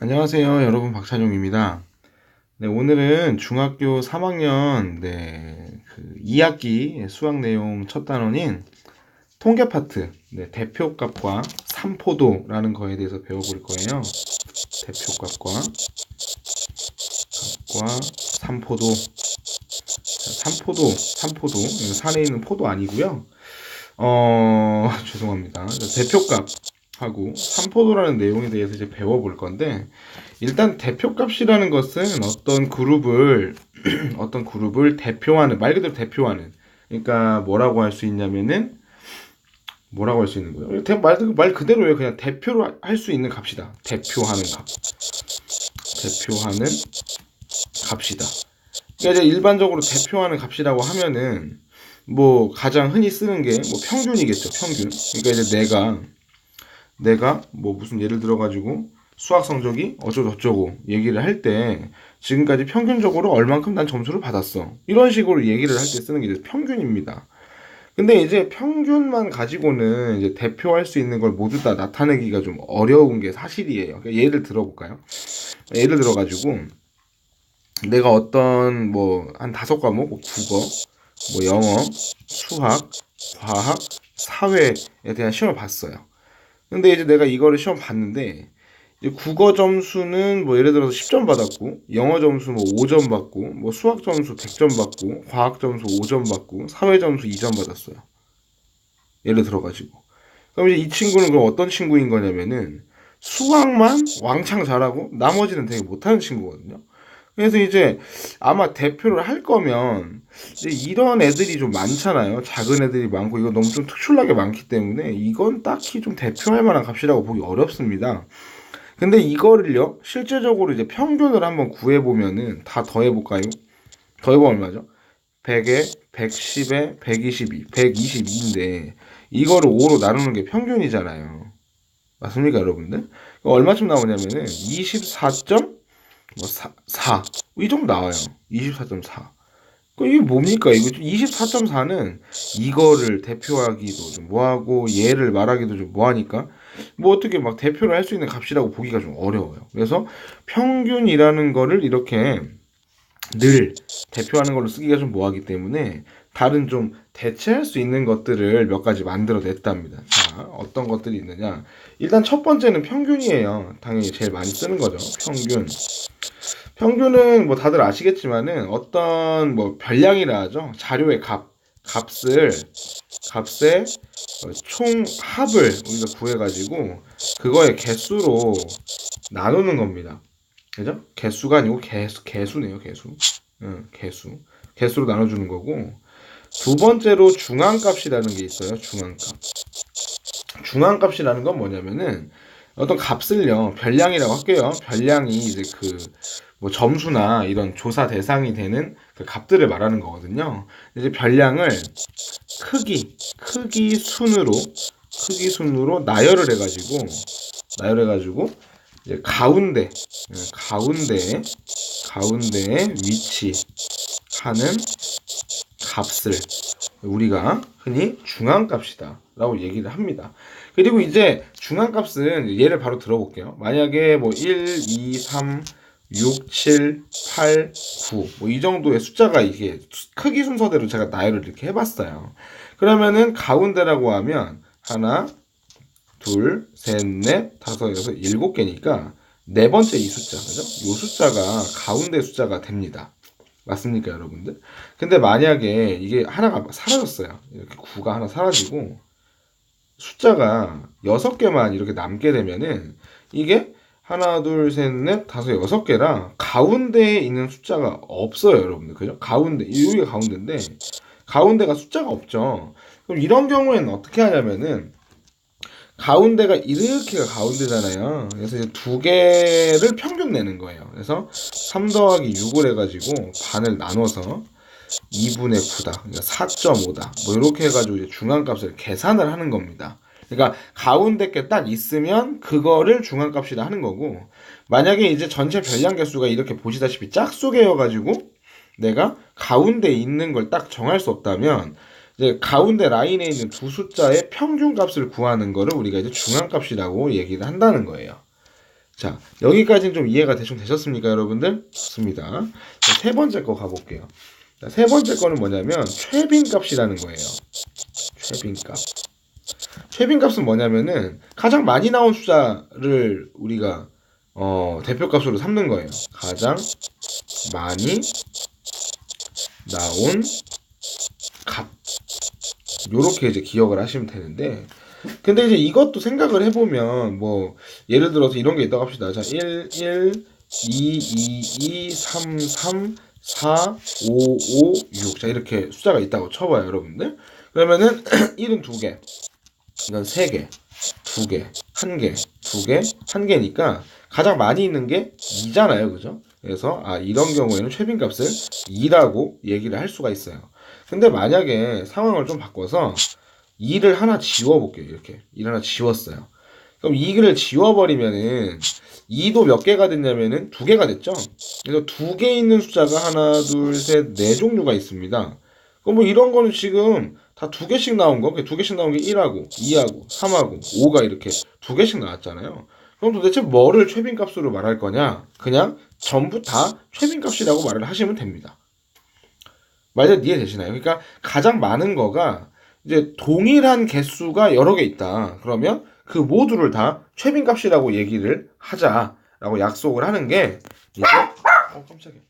안녕하세요, 여러분. 박찬용입니다. 네, 오늘은 중학교 3학년 2학기 수학 내용 첫 단원인 통계 파트 대표값과 삼포도라는 거에 대해서 배워볼 거예요. 대표값과 삼포도. 삼포도. 이거 산에 있는 포도 아니고요. 죄송합니다. 대표값하고 삼포도라는 내용에 대해서 이제 배워볼 건데, 일단 대표값이라는 것은 어떤 그룹을 대표하는, 말 그대로 대표하는, 그러니까 뭐라고 할 수 있냐면은, 뭐라고 할 수 있는 거예요? 말 그대로예요. 그냥 대표로 할 수 있는 값이다. 대표하는 값이다. 그러니까 이제 일반적으로 대표하는 값이라고 하면은, 뭐 가장 흔히 쓰는 게 뭐 평균이겠죠. 평균. 그러니까 이제 내가 뭐 무슨 예를 들어 가지고 수학 성적이 어쩌고 얘기를 할 때 지금까지 평균적으로 얼만큼 난 점수를 받았어, 이런 식으로 얘기를 할 때 쓰는 게 이제 평균입니다. 근데 이제 평균만 가지고는 이제 대표할 수 있는 걸 모두 다 나타내기가 좀 어려운 게 사실이에요. 그러니까 예를 들어볼까요? 예를 들어 가지고 내가 어떤 뭐 한 5과목, 뭐 국어, 뭐 영어, 수학, 과학, 사회에 대한 시험을 봤어요. 근데 이제 내가 이거를 시험 봤는데, 이제 국어 점수는 뭐 예를 들어서 10점 받았고, 영어 점수 뭐 5점 받고, 뭐 수학 점수 100점 받고, 과학 점수 5점 받고, 사회 점수 2점 받았어요. 예를 들어가지고. 그럼 이제 이 친구는 그럼 어떤 친구인 거냐면은 수학만 왕창 잘하고 나머지는 되게 못하는 친구거든요. 그래서 이제 아마 대표를 할 거면 이제 이런 애들이 좀 많잖아요. 작은 애들이 많고 이거 너무 좀 특출나게 많기 때문에 이건 딱히 좀 대표할 만한 값이라고 보기 어렵습니다. 근데 이거를요, 실제적으로 이제 평균을 한번 구해보면은 다 더해볼까요? 더해보면 얼마죠? 100에 110에 122, 122인데 이거를 5로 나누는 게 평균이잖아요. 맞습니까, 여러분들? 얼마쯤 나오냐면은 24점 뭐 4. 이 정도 나와요. 24.4. 이게 뭡니까? 이거 24.4는 이거를 대표하기도 좀 뭐하고 얘를 말하기도 좀 뭐하니까 뭐 어떻게 막 대표를 할 수 있는 값이라고 보기가 좀 어려워요. 그래서 평균이라는 거를 이렇게 늘 대표하는 걸로 쓰기가 좀 뭐하기 때문에 다른 좀 대체할 수 있는 것들을 몇 가지 만들어 냈답니다. 자, 어떤 것들이 있느냐? 일단 첫 번째는 평균이에요. 당연히 제일 많이 쓰는 거죠. 평균. 평균은 뭐 다들 아시겠지만은 어떤 뭐 별량이라 하죠. 자료의 값의 총 합을 우리가 구해가지고 그거의 개수로 나누는 겁니다. 그죠? 개수가 아니고 개수네요, 개수. 응, 개수로 나눠주는 거고. 두 번째로 중앙값이라는 게 있어요. 중앙값이라는 건 뭐냐면은 어떤 값을요, 별량이라고 할게요. 별량이 이제 뭐 점수나 이런 조사 대상이 되는 그 값들을 말하는 거거든요. 이제 별량을 크기 순으로 나열해가지고 이제 가운데에 위치하는 값을 우리가 흔히 중앙값이다라고 얘기를 합니다. 그리고 이제 중앙값은 예를 바로 들어볼게요. 만약에 뭐 1, 2, 3, 6, 7, 8, 9, 뭐 이 정도의 숫자가 이게 크기 순서대로 제가 나열을 이렇게 해봤어요. 그러면은 가운데라고 하면 하나, 둘, 셋, 넷, 다섯, 여섯, 일곱 개니까 네 번째 이 숫자, 그죠? 이 숫자가 가운데 숫자가 됩니다. 맞습니까, 여러분들? 근데 만약에 이게 하나가 사라졌어요. 이렇게 9가 하나 사라지고 숫자가 6개만 이렇게 남게 되면은 이게 하나, 둘, 셋, 넷, 다섯, 6개랑 가운데에 있는 숫자가 없어요, 여러분들. 그죠? 여기가 가운데인데 가운데가 숫자가 없죠. 그럼 이런 경우에는 어떻게 하냐면은 가운데가 이렇게가 가운데잖아요. 그래서 이제 두 개를 평균 내는 거예요. 그래서 3 더하기 6을 해가지고 반을 나눠서 2분의 9다. 그러니까 4.5다. 뭐 이렇게 해가지고 이제 중앙값을 계산을 하는 겁니다. 그러니까 가운데 게 딱 있으면 그거를 중앙값이라 하는 거고, 만약에 이제 전체 별량 개수가 이렇게 보시다시피 짝수개여가지고 내가 가운데 있는 걸 딱 정할 수 없다면 이제 가운데 라인에 있는 두 숫자의 평균값을 구하는 거를 우리가 이제 중앙값이라고 얘기를 한다는 거예요. 자, 여기까지는 좀 이해가 대충 되셨습니까, 여러분들? 좋습니다. 자, 세 번째 거 가볼게요. 자, 세 번째 거는 뭐냐면 최빈값이라는 거예요. 최빈값. 최빈값은 뭐냐면은 가장 많이 나온 숫자를 우리가 대표값으로 삼는 거예요. 가장 많이 나온 값. 요렇게 이제 기억을 하시면 되는데, 근데 이제 이것도 생각을 해보면 뭐 예를 들어서 이런 게 있다고 합시다. 자, 1, 1, 2, 2, 2, 3, 3, 4, 5, 5, 6. 자, 이렇게 숫자가 있다고 쳐봐요, 여러분들. 그러면은 1은 2개, 이건 3개, 2개, 1개, 2개, 1개니까 가장 많이 있는 게 2잖아요, 그죠? 그래서 이런 경우에는 최빈값을 2라고 얘기를 할 수가 있어요. 근데 만약에 상황을 좀 바꿔서 2를 하나 지워볼게요. 이렇게 2를 하나 지웠어요. 그럼 2를 지워버리면은 2도 몇 개가 됐냐면은 2개가 됐죠. 그래서 2개 있는 숫자가 하나, 둘, 셋, 4종류가 있습니다. 그럼 뭐 이런 거는 지금 다 2개씩 나온 거, 2개씩 나온 게 1하고 2하고 3하고 5가 이렇게 2개씩 나왔잖아요. 그럼 도대체 뭐를 최빈값으로 말할 거냐? 그냥 전부 다 최빈값이라고 말을 하시면 됩니다. 말이 이해되시나요? 그러니까 가장 많은 거가 이제 동일한 개수가 여러 개 있다. 그러면 그 모두를 다 최빈값이라고 얘기를 하자라고 약속을 하는 게 이제 깜짝이야.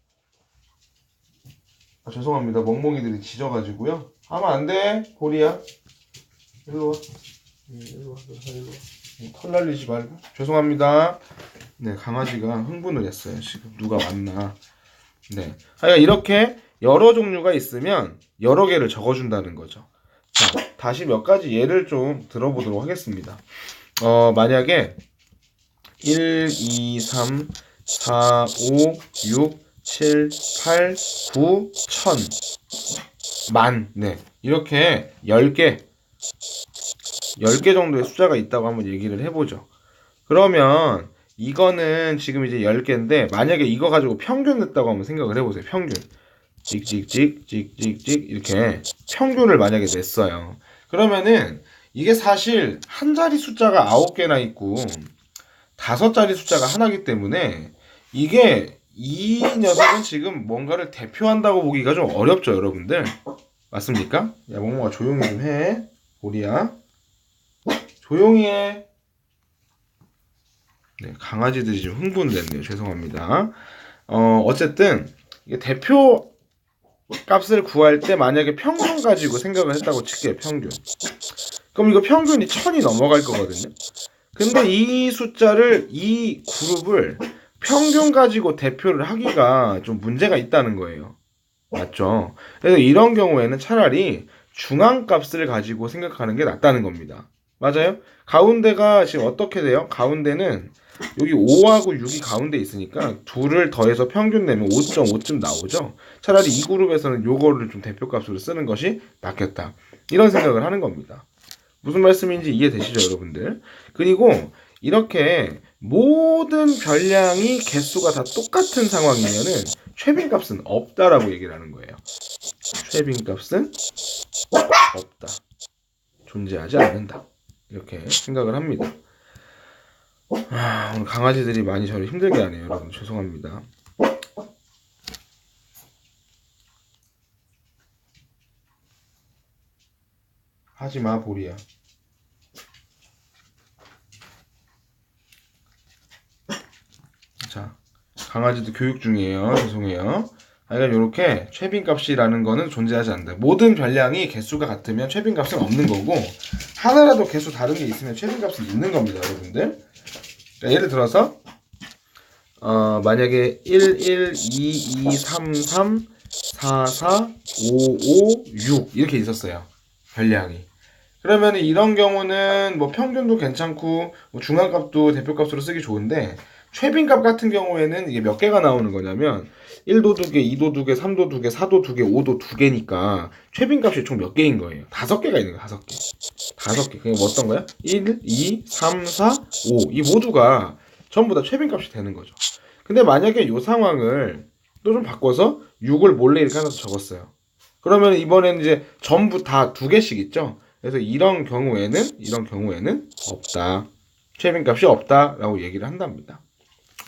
죄송합니다. 멍멍이들이 짖어가지고요. 하면 안 돼, 보리야. 일로 와. 일로 와. 털 날리지 말고. 죄송합니다. 네, 강아지가 흥분을 했어요. 지금 누가 왔나. 네. 하여간 이렇게 여러 종류가 있으면 여러 개를 적어준다는 거죠. 자, 다시 몇 가지 예를 좀 들어보도록 하겠습니다. 만약에 1, 2, 3, 4, 5, 6, 7, 8, 9, 1000, 만, 네. 이렇게 10개 정도의 숫자가 있다고 한번 얘기를 해보죠. 그러면 이거는 지금 이제 10개인데 만약에 이거 가지고 평균 냈다고 한번 생각을 해보세요. 평균. 찍찍찍 이렇게 평균을 만약에 냈어요. 그러면은 이게 사실 한 자리 숫자가 9개나 있고 5자리 숫자가 하나이기 때문에 이게 이 녀석은 지금 뭔가를 대표한다고 보기가 좀 어렵죠, 여러분들. 맞습니까? 야, 멍멍아 조용히 좀 해. 보리야. 조용히 해. 네, 강아지들이 좀 흥분됐네요. 죄송합니다. 어쨌든 이게 대표 값을 구할 때 만약에 평균 가지고 생각을 했다고 칠게요. 평균. 그럼 이거 평균이 1000이 넘어갈 거거든요. 근데 이 숫자를, 이 그룹을 평균 가지고 대표를 하기가 좀 문제가 있다는 거예요. 맞죠? 그래서 이런 경우에는 차라리 중앙값을 가지고 생각하는 게 낫다는 겁니다. 맞아요? 가운데가 지금 어떻게 돼요? 가운데는 여기 5하고 6이 가운데 있으니까 둘을 더해서 평균 내면 5.5쯤 나오죠? 차라리 이 그룹에서는 요거를 좀 대표값으로 쓰는 것이 낫겠다. 이런 생각을 하는 겁니다. 무슨 말씀인지 이해되시죠, 여러분들? 그리고 이렇게 모든 별량이 개수가 다 똑같은 상황이면은 최빈값은 없다라고 얘기를 하는 거예요. 최빈값은 없다. 존재하지 않는다. 이렇게 생각을 합니다. 오늘 강아지들이 많이 저를 힘들게 하네요, 여러분. 죄송합니다. 하지마, 보리야. 자, 강아지도 교육 중이에요. 죄송해요. 그러니까 이렇게 최빈값이라는 거는 존재하지 않는다. 모든 별량이 개수가 같으면 최빈값은 없는 거고, 하나라도 개수 다른 게 있으면 최빈값은 있는 겁니다, 여러분들. 그러니까 예를 들어서 만약에 1, 1, 2, 2, 3, 3, 4, 4, 5, 5, 6 이렇게 있었어요. 별량이. 그러면 이런 경우는 뭐 평균도 괜찮고 뭐 중앙값도 대표값으로 쓰기 좋은데 최빈값 같은 경우에는 이게 몇 개가 나오는 거냐면 1도 2개, 2도 2개, 3도 2개, 4도 2개, 5도 2개니까 최빈값이 총 몇 개인 거예요? 5개가 있는 거예요. 5개. 5개. 그게 뭐 어떤 거야? 1, 2, 3, 4, 5. 이 모두가 전부 다 최빈값이 되는 거죠. 근데 만약에 이 상황을 또 좀 바꿔서 6을 몰래 이렇게 하나 더 적었어요. 그러면 이번에는 이제 전부 다 2개씩 있죠? 그래서 이런 경우에는 없다. 최빈값이 없다라고 얘기를 한답니다.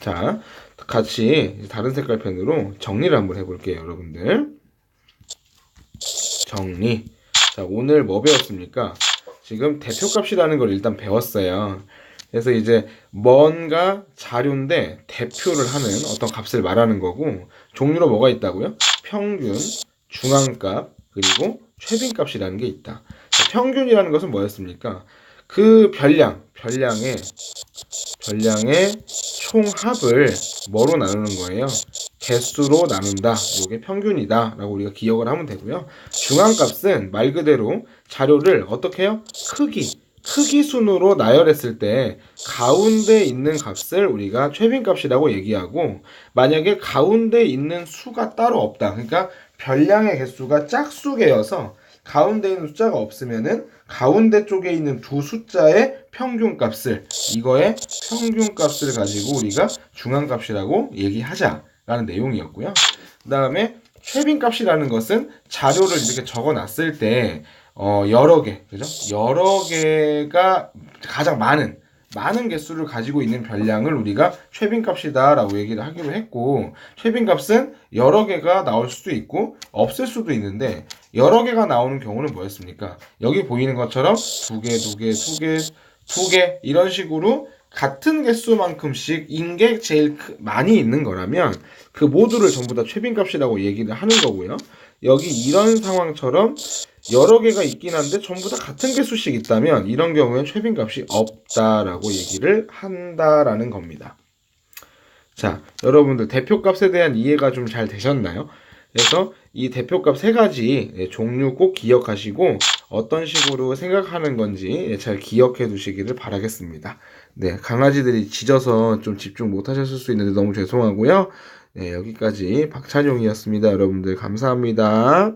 자, 같이 다른 색깔 펜으로 정리를 한번 해볼게요, 여러분들. 정리. 자, 오늘 뭐 배웠습니까? 지금 대표값이라는 걸 일단 배웠어요. 그래서 이제 뭔가 자료인데 대표를 하는 어떤 값을 말하는 거고, 종류로 뭐가 있다고요? 평균, 중앙값, 그리고 최빈값이라는 게 있다. 자, 평균이라는 것은 뭐였습니까? 그 별량의 총합을 뭐로 나누는 거예요? 개수로 나눈다. 이게 평균이다 라고 우리가 기억을 하면 되고요. 중앙값은 말 그대로 자료를 어떻게 해요? 크기 순으로 나열했을 때 가운데 있는 값을 우리가 최빈값이라고 얘기하고, 만약에 가운데 있는 수가 따로 없다, 그러니까 별량의 개수가 짝수개여서 가운데 있는 숫자가 없으면은 가운데 쪽에 있는 두 숫자의 평균값을, 이거의 평균값을 가지고 우리가 중앙값이라고 얘기하자라는 내용이었고요. 그 다음에 최빈값이라는 것은 자료를 이렇게 적어놨을 때 여러 개, 그죠? 여러 개가 가장 많은 개수를 가지고 있는 별량을 우리가 최빈값이다라고 얘기를 하기로 했고, 최빈값은 여러 개가 나올 수도 있고 없을 수도 있는데, 여러 개가 나오는 경우는 뭐였습니까? 여기 보이는 것처럼 두 개 이런 식으로 같은 개수만큼씩 인 게 제일 많이 있는 거라면 그 모두를 전부 다 최빈값이라고 얘기를 하는 거고요. 여기 이런 상황처럼 여러 개가 있긴 한데 전부 다 같은 개수씩 있다면 이런 경우에 최빈값이 없다라고 얘기를 한다라는 겁니다. 자, 여러분들 대표값에 대한 이해가 좀 잘 되셨나요? 그래서 이 대표값 세 가지 종류 꼭 기억하시고 어떤 식으로 생각하는 건지 잘 기억해 두시기를 바라겠습니다. 네, 강아지들이 짖어서 좀 집중 못 하셨을 수 있는데 너무 죄송하고요. 네, 여기까지 박찬용이었습니다. 여러분들 감사합니다.